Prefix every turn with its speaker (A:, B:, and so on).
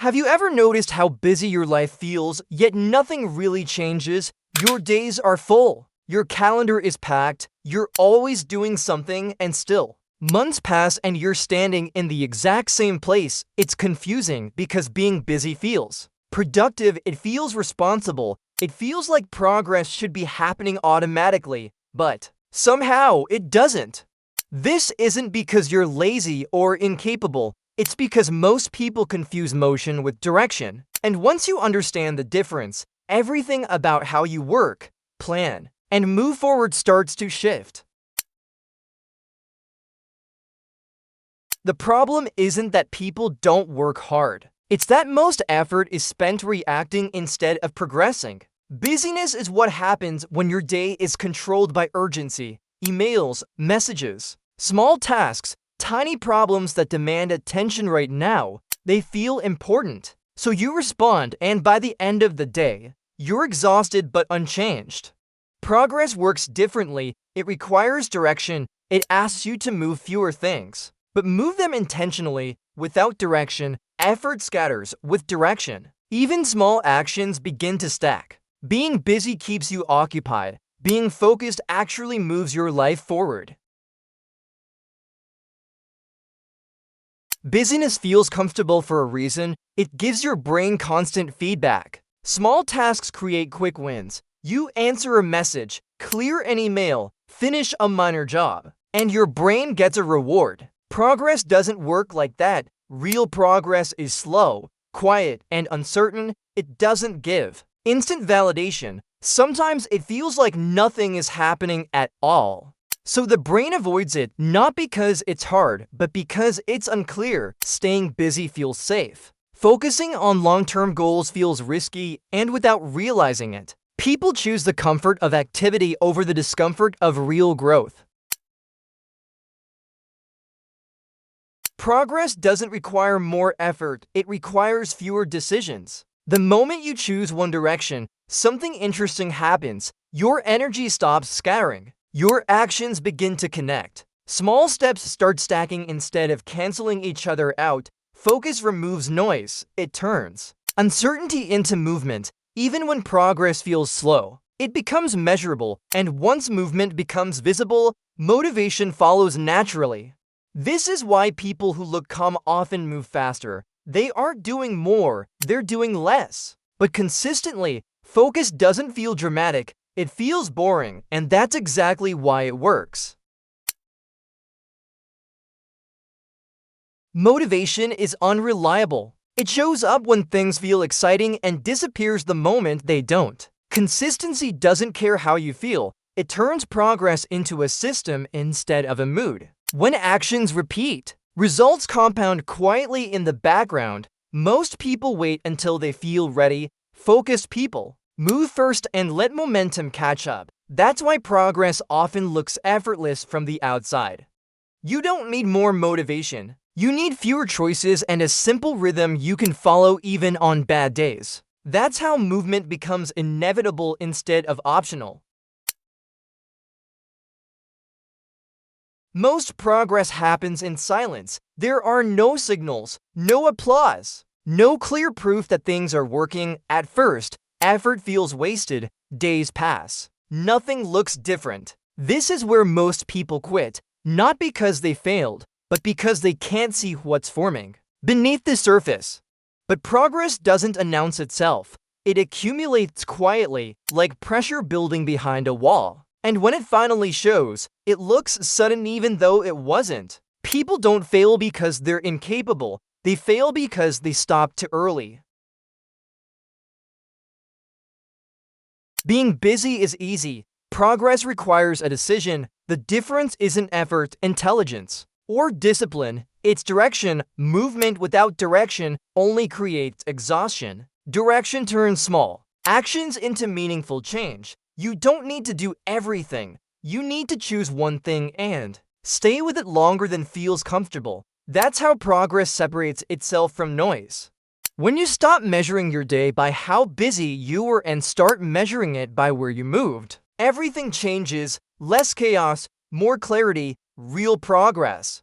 A: Have you ever noticed how busy your life feels, yet nothing really changes? Your days are full, your calendar is packed, you're always doing something, and still, months pass and you're standing in the exact same place. It's confusing because being busy feels productive, it feels responsible, it feels like progress should be happening automatically, but somehow it doesn't. This isn't because you're lazy or incapable. It's because most people confuse motion with direction. And once you understand the difference, everything about how you work, plan, and move forward starts to shift. The problem isn't that people don't work hard. It's that most effort is spent reacting instead of progressing. Busyness is what happens when your day is controlled by urgency, emails, messages, small tasks, tiny problems that demand attention right now. They feel important. So you respond, and by the end of the day, you're exhausted but unchanged. Progress works differently. It requires direction. It asks you to move fewer things, but move them intentionally. Without direction, effort scatters. With direction, even small actions begin to stack. Being busy keeps you occupied. Being focused actually moves your life forward. Busyness feels comfortable for a reason. It gives your brain constant feedback. Small tasks create quick wins. You answer a message, clear an email, finish a minor job, and your brain gets a reward. Progress doesn't work like that. Real progress is slow, quiet, and uncertain. It doesn't give instant validation. Sometimes it feels like nothing is happening at all. So the brain avoids it, not because it's hard, but because it's unclear. Staying busy feels safe. Focusing on long-term goals feels risky, and without realizing it, people choose the comfort of activity over the discomfort of real growth. Progress doesn't require more effort, it requires fewer decisions. The moment you choose one direction, something interesting happens. Your energy stops scattering. Your actions begin to connect. Small steps start stacking instead of canceling each other out. Focus removes noise. It turns uncertainty into movement. Even when progress feels slow, it becomes measurable. And once movement becomes visible, motivation follows naturally. This is why people who look calm often move faster. They aren't doing more, they're doing less. But consistently, focus doesn't feel dramatic. It feels boring, and that's exactly why it works. Motivation is unreliable. It shows up when things feel exciting and disappears the moment they don't. Consistency doesn't care how you feel. It turns progress into a system instead of a mood. When actions repeat, results compound quietly in the background. Most people wait until they feel ready. Focused people move first and let momentum catch up. That's why progress often looks effortless from the outside. You don't need more motivation. You need fewer choices and a simple rhythm you can follow even on bad days. That's how movement becomes inevitable instead of optional. Most progress happens in silence. There are no signals, no applause, no clear proof that things are working. At first, effort feels wasted. Days pass. Nothing looks different. This is where most people quit, not because they failed, but because they can't see what's forming beneath the surface. But progress doesn't announce itself. It accumulates quietly, like pressure building behind a wall. And when it finally shows, it looks sudden even though it wasn't. People don't fail because they're incapable. They fail because they stopped too early. Being busy is easy. Progress requires a decision. The difference isn't effort, intelligence, or discipline. It's direction. Movement without direction only creates exhaustion. Direction turns small actions into meaningful change. You don't need to do everything. You need to choose one thing and stay with it longer than feels comfortable. That's how progress separates itself from noise. When you stop measuring your day by how busy you were and start measuring it by where you moved, everything changes. Less chaos, more clarity, real progress.